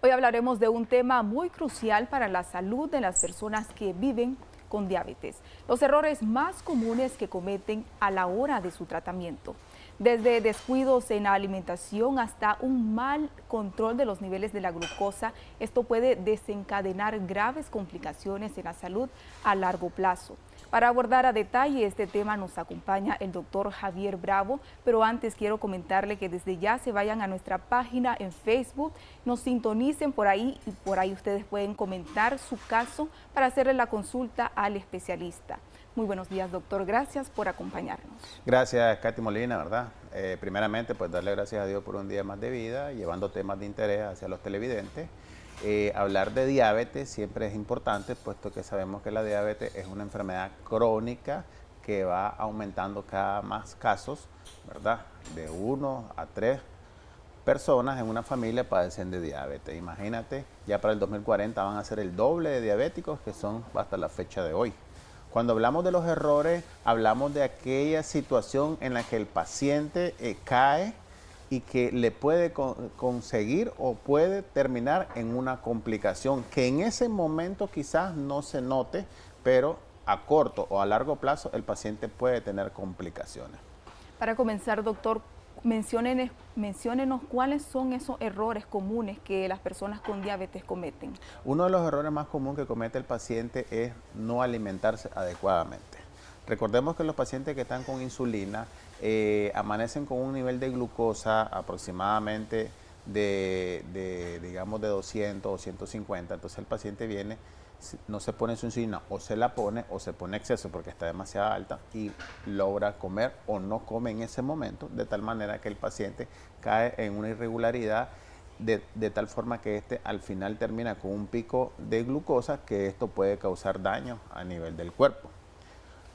Hoy hablaremos de un tema muy crucial para la salud de las personas que viven con diabetes. Los errores más comunes que cometen a la hora de su tratamiento. Desde descuidos en la alimentación hasta un mal control de los niveles de la glucosa, esto puede desencadenar graves complicaciones en la salud a largo plazo. Para abordar a detalle este tema nos acompaña el doctor Javier Bravo, pero antes quiero comentarle que desde ya se vayan a nuestra página en Facebook, nos sintonicen por ahí y por ahí ustedes pueden comentar su caso para hacerle la consulta al especialista. Muy buenos días, doctor. Gracias por acompañarnos. Gracias, Katy Molina, ¿verdad? Primeramente, pues darle gracias a Dios por un día más de vida, llevando temas de interés hacia los televidentes. Hablar de diabetes siempre es importante, puesto que sabemos que la diabetes es una enfermedad crónica que va aumentando cada más casos, ¿verdad? De 1 a 3 personas en una familia padecen de diabetes. Imagínate, ya para el 2040 van a ser el doble de diabéticos que son hasta la fecha de hoy. Cuando hablamos de los errores, hablamos de aquella situación en la que el paciente cae y que le puede conseguir o puede terminar en una complicación que en ese momento quizás no se note, pero a corto o a largo plazo el paciente puede tener complicaciones. Para comenzar, doctor, menciónenos cuáles son esos errores comunes que las personas con diabetes cometen. Uno de los errores más comunes que comete el paciente es no alimentarse adecuadamente. Recordemos que los pacientes que están con insulina amanecen con un nivel de glucosa aproximadamente digamos, de 200 o 150. Entonces el paciente viene, no se pone su insulina o se la pone o se pone exceso porque está demasiado alta y logra comer o no come en ese momento, de tal manera que el paciente cae en una irregularidad de tal forma que al final termina con un pico de glucosa, que esto puede causar daño a nivel del cuerpo.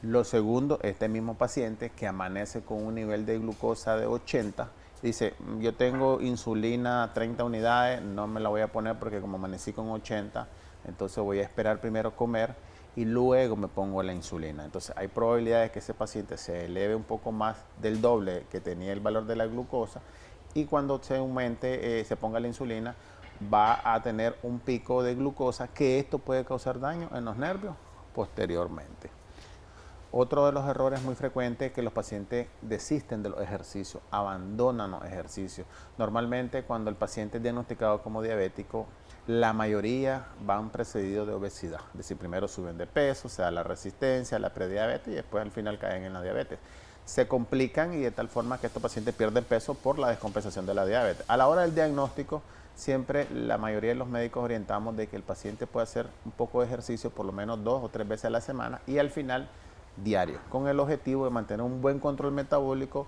Lo segundo, este mismo paciente que amanece con un nivel de glucosa de 80, dice, yo tengo insulina 30 unidades, no me la voy a poner porque como amanecí con 80, entonces voy a esperar primero comer y luego me pongo la insulina. Entonces hay probabilidades que ese paciente se eleve un poco más del doble que tenía el valor de la glucosa, y cuando se aumente, se ponga la insulina, va a tener un pico de glucosa, que esto puede causar daño en los nervios posteriormente. Otro de los errores muy frecuentes es que los pacientes desisten de los ejercicios, abandonan los ejercicios. Normalmente cuando el paciente es diagnosticado como diabético, la mayoría van precedidos de obesidad. Es decir, primero suben de peso, se da la resistencia, la prediabetes y después al final caen en la diabetes. Se complican y de tal forma que estos pacientes pierden peso por la descompensación de la diabetes. A la hora del diagnóstico, siempre la mayoría de los médicos orientamos de que el paciente puede hacer un poco de ejercicio por lo menos 2 o 3 veces a la semana y al final diario, con el objetivo de mantener un buen control metabólico,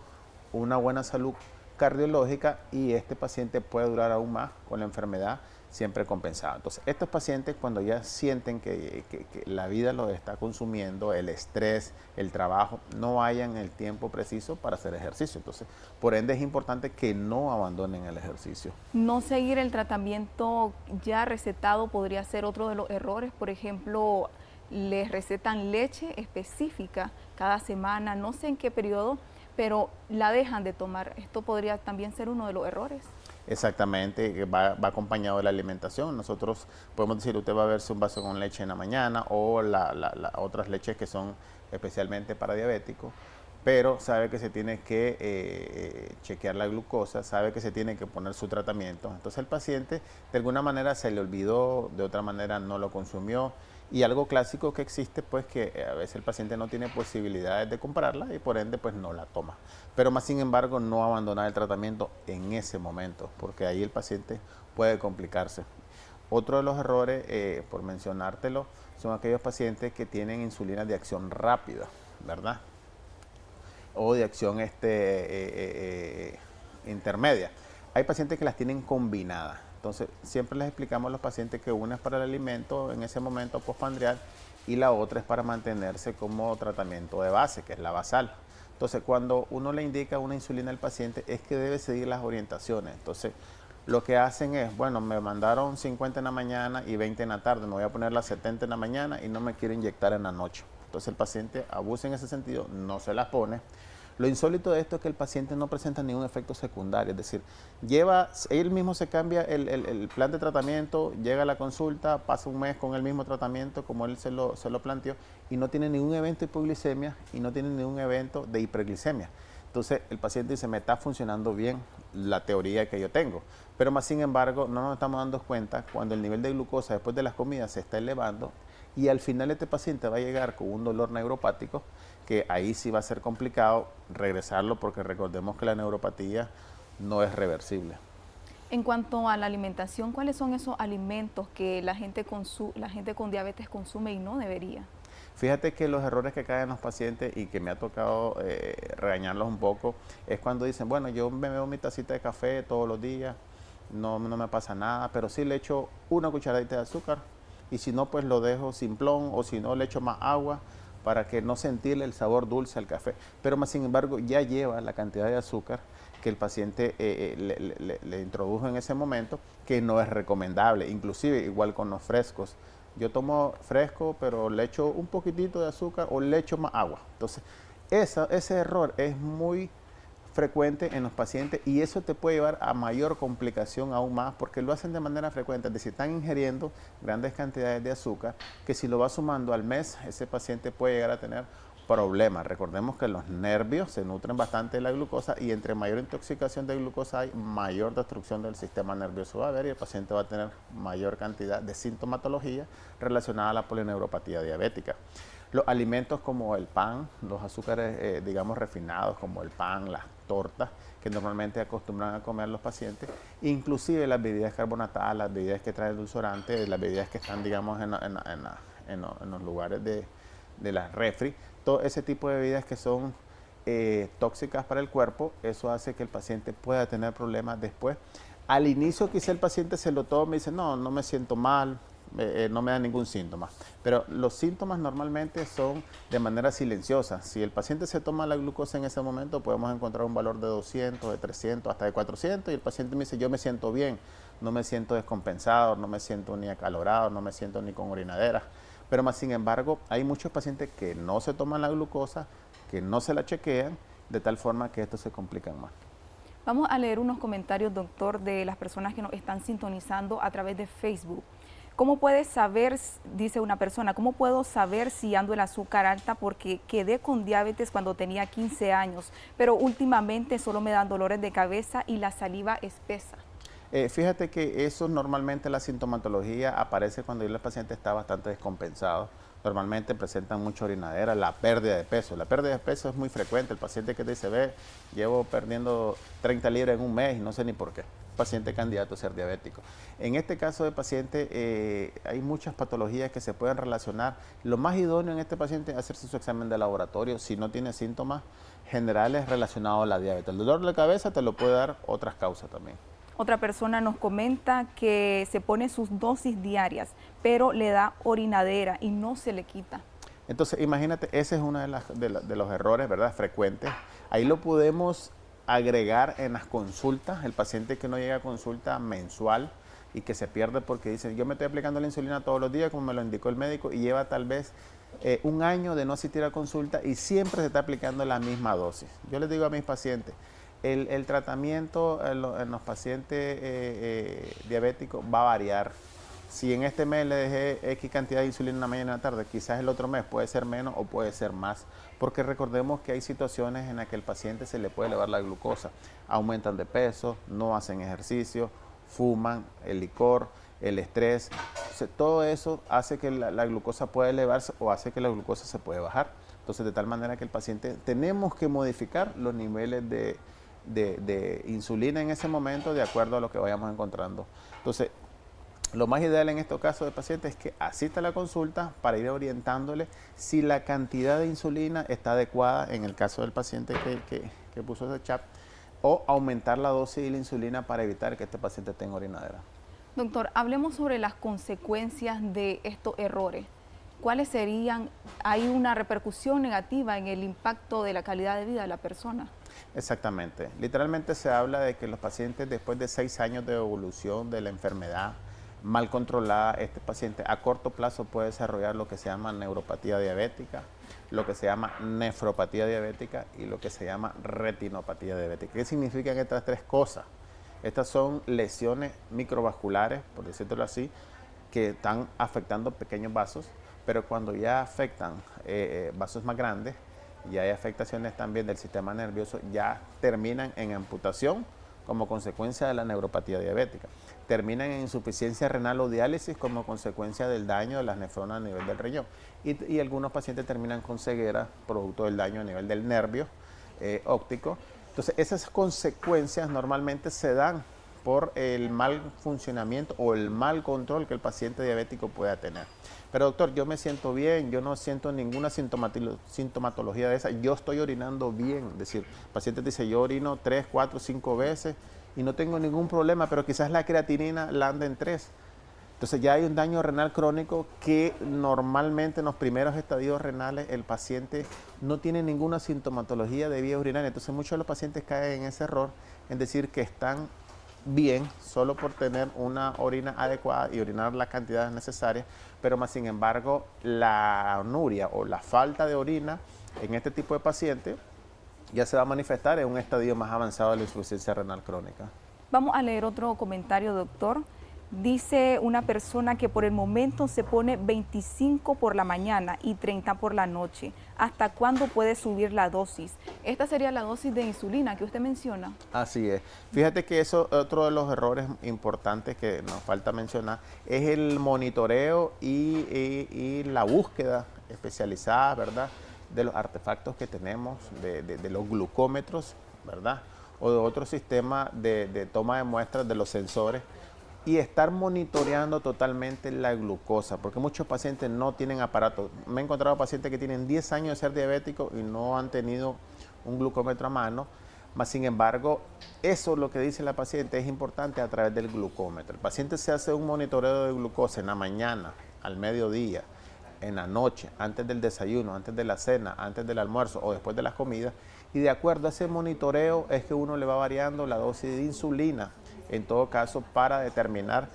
una buena salud cardiológica, y este paciente puede durar aún más con la enfermedad siempre compensada. Entonces, estos pacientes cuando ya sienten que la vida los está consumiendo, el estrés, el trabajo, no hayan el tiempo preciso para hacer ejercicio. Entonces, por ende es importante que no abandonen el ejercicio. No seguir el tratamiento ya recetado podría ser otro de los errores. Por ejemplo, les recetan leche específica cada semana, no sé en qué periodo, pero la dejan de tomar. Esto podría también ser uno de los errores. Exactamente, que va acompañado de la alimentación. Nosotros podemos decir, usted va a verse un vaso con leche en la mañana o otras leches que son especialmente para diabéticos, pero sabe que se tiene que chequear la glucosa, sabe que se tiene que poner su tratamiento. Entonces el paciente de alguna manera se le olvidó, de otra manera no lo consumió. Y algo clásico que existe, pues que a veces el paciente no tiene posibilidades de comprarla y por ende pues no la toma. Pero más sin embargo no abandonar el tratamiento en ese momento, porque ahí el paciente puede complicarse. Otro de los errores, por mencionártelo, son aquellos pacientes que tienen insulina de acción rápida, ¿verdad? O de acción intermedia. Hay pacientes que las tienen combinadas. Entonces, siempre les explicamos a los pacientes que una es para el alimento en ese momento postprandial y la otra es para mantenerse como tratamiento de base, que es la basal. Entonces, cuando uno le indica una insulina al paciente, es que debe seguir las orientaciones. Entonces, lo que hacen es, bueno, me mandaron 50 en la mañana y 20 en la tarde, me voy a poner las 70 en la mañana y no me quiero inyectar en la noche. Entonces, el paciente abusa en ese sentido, no se las pone. Lo insólito de esto es que el paciente no presenta ningún efecto secundario, es decir, él mismo se cambia el plan de tratamiento, llega a la consulta, pasa un mes con el mismo tratamiento como él se lo planteó y no tiene ningún evento de hipoglicemia y no tiene ningún evento de hiperglicemia. Entonces el paciente dice, me está funcionando bien la teoría que yo tengo, pero más sin embargo no nos estamos dando cuenta cuando el nivel de glucosa después de las comidas se está elevando y al final este paciente va a llegar con un dolor neuropático que ahí sí va a ser complicado regresarlo porque recordemos que la neuropatía no es reversible. En cuanto a la alimentación, ¿cuáles son esos alimentos que la gente con diabetes consume y no debería? Fíjate que los errores que caen los pacientes y que me ha tocado regañarlos un poco es cuando dicen, bueno, yo me bebo mi tacita de café todos los días, no me pasa nada, pero sí le echo una cucharadita de azúcar y si no, pues lo dejo simplón o si no, le echo más agua para que no sentirle el sabor dulce al café. Pero más sin embargo ya lleva la cantidad de azúcar que el paciente le introdujo en ese momento, que no es recomendable, inclusive igual con los frescos. Yo tomo fresco, pero le echo un poquitito de azúcar o le echo más agua. Entonces, ese error es muy frecuente en los pacientes y eso te puede llevar a mayor complicación aún más porque lo hacen de manera frecuente, es decir, están ingiriendo grandes cantidades de azúcar que si lo va sumando al mes, ese paciente puede llegar a tener problemas. Recordemos que los nervios se nutren bastante de la glucosa y entre mayor intoxicación de glucosa hay, mayor destrucción del sistema nervioso va a haber y el paciente va a tener mayor cantidad de sintomatología relacionada a la polineuropatía diabética. Los alimentos como el pan, los azúcares, digamos, refinados, como el pan, las tortas, que normalmente acostumbran a comer los pacientes, inclusive las bebidas carbonatadas, las bebidas que traen edulcorantes, las bebidas que están, digamos, en los lugares de las refri, todo ese tipo de bebidas que son tóxicas para el cuerpo, eso hace que el paciente pueda tener problemas después. Al inicio quizá el paciente se lo tome y dice, no me siento mal, no me da ningún síntoma. Pero los síntomas normalmente son de manera silenciosa. Si el paciente se toma la glucosa en ese momento, podemos encontrar un valor de 200, de 300, hasta de 400 y el paciente me dice, yo me siento bien, no me siento descompensado, no me siento ni acalorado, no me siento ni con orinadera. Pero más sin embargo, hay muchos pacientes que no se toman la glucosa, que no se la chequean, de tal forma que esto se complican más. Vamos a leer unos comentarios, doctor, de las personas que nos están sintonizando a través de Facebook. ¿Cómo puedes saber, dice una persona, cómo puedo saber si ando el azúcar alta porque quedé con diabetes cuando tenía 15 años, pero últimamente solo me dan dolores de cabeza y la saliva espesa? Fíjate que eso normalmente la sintomatología aparece cuando el paciente está bastante descompensado. Normalmente presentan mucha orinadera, la pérdida de peso. La pérdida de peso es muy frecuente. El paciente que te dice, ve, llevo perdiendo 30 libras en un mes y no sé ni por qué. Paciente candidato a ser diabético. En este caso de paciente hay muchas patologías que se pueden relacionar. Lo más idóneo en este paciente es hacerse su examen de laboratorio si no tiene síntomas generales relacionados a la diabetes. El dolor de cabeza te lo puede dar otras causas también. Otra persona nos comenta que se pone sus dosis diarias, pero le da orinadera y no se le quita. Entonces, imagínate, ese es uno de los errores, ¿verdad?, frecuentes. Ahí lo podemos agregar en las consultas, el paciente que no llega a consulta mensual y que se pierde porque dice, yo me estoy aplicando la insulina todos los días, como me lo indicó el médico, y lleva tal vez un año de no asistir a consulta y siempre se está aplicando la misma dosis. Yo les digo a mis pacientes, el tratamiento en los pacientes diabéticos va a variar. Si en este mes le dejé X cantidad de insulina en la mañana y en la tarde, quizás el otro mes puede ser menos o puede ser más. Porque recordemos que hay situaciones en las que el paciente se le puede elevar la glucosa. Aumentan de peso, no hacen ejercicio, fuman, el licor, el estrés. Todo eso hace que la glucosa pueda elevarse o hace que la glucosa se puede bajar. Entonces, de tal manera que el paciente, tenemos que modificar los niveles de insulina en ese momento de acuerdo a lo que vayamos encontrando. Entonces, lo más ideal en estos casos de pacientes es que asista a la consulta para ir orientándole si la cantidad de insulina está adecuada en el caso del paciente que puso ese chat o aumentar la dosis de la insulina para evitar que este paciente tenga orinadera. Doctor, hablemos sobre las consecuencias de estos errores. ¿Cuáles serían? ¿Hay una repercusión negativa en el impacto de la calidad de vida de la persona? Exactamente. Literalmente se habla de que los pacientes después de 6 años de evolución de la enfermedad, mal controlada, este paciente a corto plazo puede desarrollar lo que se llama neuropatía diabética, lo que se llama nefropatía diabética y lo que se llama retinopatía diabética. ¿Qué significan estas tres cosas? Estas son lesiones microvasculares, por decirlo así, que están afectando pequeños vasos, pero cuando ya afectan vasos más grandes, ya hay afectaciones también del sistema nervioso, ya terminan en amputación como consecuencia de la neuropatía diabética. Terminan en insuficiencia renal o diálisis como consecuencia del daño de las nefronas a nivel del riñón. Y algunos pacientes terminan con ceguera producto del daño a nivel del nervio óptico. Entonces, esas consecuencias normalmente se dan por el mal funcionamiento o el mal control que el paciente diabético pueda tener. Pero doctor, yo me siento bien, yo no siento ninguna sintomatología de esa, yo estoy orinando bien. Es decir, el paciente dice, yo orino 3, 4, 5 veces y no tengo ningún problema, pero quizás la creatinina la anda en 3. Entonces ya hay un daño renal crónico que normalmente en los primeros estadios renales el paciente no tiene ninguna sintomatología de vía urinaria. Entonces muchos de los pacientes caen en ese error en decir que están bien solo por tener una orina adecuada y orinar las cantidades necesarias, pero más sin embargo la anuria o la falta de orina en este tipo de pacientes ya se va a manifestar en un estadio más avanzado de la insuficiencia renal crónica. Vamos a leer otro comentario, doctor. Dice una persona que por el momento se pone 25 por la mañana y 30 por la noche. ¿Hasta cuándo puede subir la dosis? Esta sería la dosis de insulina que usted menciona. Así es. Fíjate que eso otro de los errores importantes que nos falta mencionar es el monitoreo y la búsqueda especializada, ¿verdad?, de los artefactos que tenemos, de los glucómetros, ¿verdad?, o de otro sistema de toma de muestras de los sensores, y estar monitoreando totalmente la glucosa, porque muchos pacientes no tienen aparatos. Me he encontrado pacientes que tienen 10 años de ser diabéticos y no han tenido un glucómetro a mano, mas sin embargo, eso es lo que dice la paciente, es importante a través del glucómetro. El paciente se hace un monitoreo de glucosa en la mañana, al mediodía, en la noche, antes del desayuno, antes de la cena, antes del almuerzo o después de las comidas, y de acuerdo a ese monitoreo es que uno le va variando la dosis de insulina, en todo caso, para determinar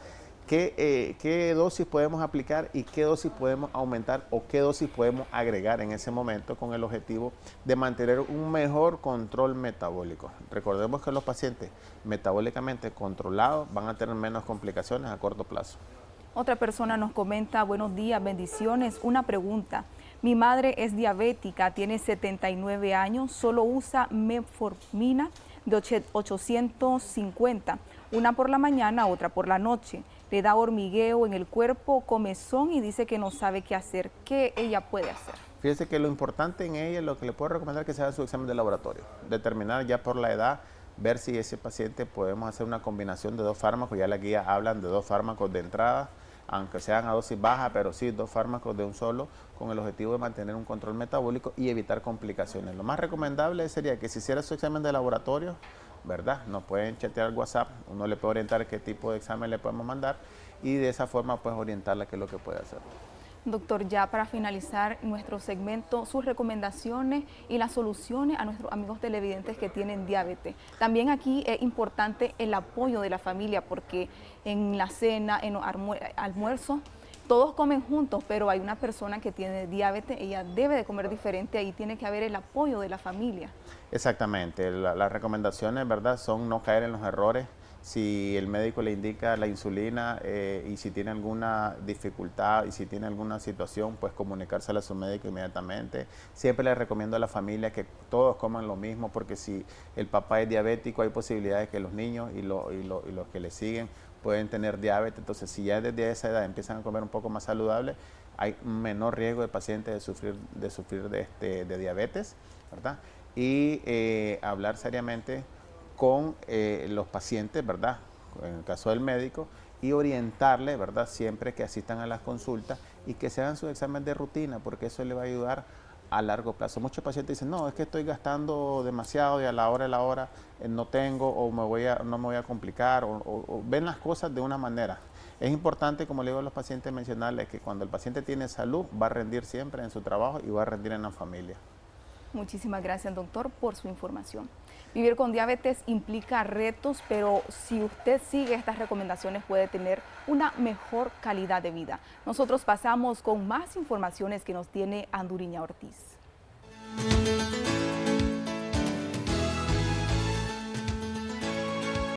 qué dosis podemos aplicar y qué dosis podemos aumentar o qué dosis podemos agregar en ese momento con el objetivo de mantener un mejor control metabólico. Recordemos que los pacientes metabólicamente controlados van a tener menos complicaciones a corto plazo. Otra persona nos comenta, buenos días, bendiciones. Una pregunta. Mi madre es diabética, tiene 79 años, solo usa metformina de 850, una por la mañana, otra por la noche. Le da hormigueo en el cuerpo, comezón y dice que no sabe qué hacer. ¿Qué ella puede hacer? Fíjese que lo importante en ella, lo que le puedo recomendar es que se haga su examen de laboratorio. Determinar ya por la edad, ver si ese paciente podemos hacer una combinación de 2 fármacos. Ya la guía hablan de 2 fármacos de entrada, aunque sean a dosis baja, pero sí 2 fármacos de un solo, con el objetivo de mantener un control metabólico y evitar complicaciones. Lo más recomendable sería que se hiciera su examen de laboratorio, ¿verdad? Nos pueden chatear al WhatsApp, uno le puede orientar qué tipo de examen le podemos mandar y de esa forma pues orientarla qué es lo que puede hacer. Doctor, ya para finalizar nuestro segmento, sus recomendaciones y las soluciones a nuestros amigos televidentes que tienen diabetes. También aquí es importante el apoyo de la familia, porque en la cena, en los almuerzos, todos comen juntos, pero hay una persona que tiene diabetes, ella debe de comer diferente, ahí tiene que haber el apoyo de la familia. Exactamente, las recomendaciones, ¿verdad?, son no caer en los errores. Si el médico le indica la insulina y si tiene alguna dificultad y si tiene alguna situación, pues comunicársela a su médico inmediatamente. Siempre le recomiendo a la familia que todos coman lo mismo, porque si el papá es diabético hay posibilidades que los niños y los que le siguen pueden tener diabetes. Entonces, si ya desde esa edad empiezan a comer un poco más saludable, hay un menor riesgo del paciente de sufrir de diabetes, ¿verdad? Y hablar seriamente con los pacientes, ¿verdad?, en el caso del médico, y orientarle, ¿verdad?, siempre que asistan a las consultas y que se hagan sus exámenes de rutina, porque eso le va a ayudar a largo plazo. Muchos pacientes dicen, no, es que estoy gastando demasiado y a la hora no tengo o no me voy a complicar o ven las cosas de una manera. Es importante, como le digo a los pacientes, mencionarles que cuando el paciente tiene salud va a rendir siempre en su trabajo y va a rendir en la familia. Muchísimas gracias, doctor, por su información. Vivir con diabetes implica retos, pero si usted sigue estas recomendaciones puede tener una mejor calidad de vida. Nosotros pasamos con más informaciones que nos tiene Anduriña Ortiz.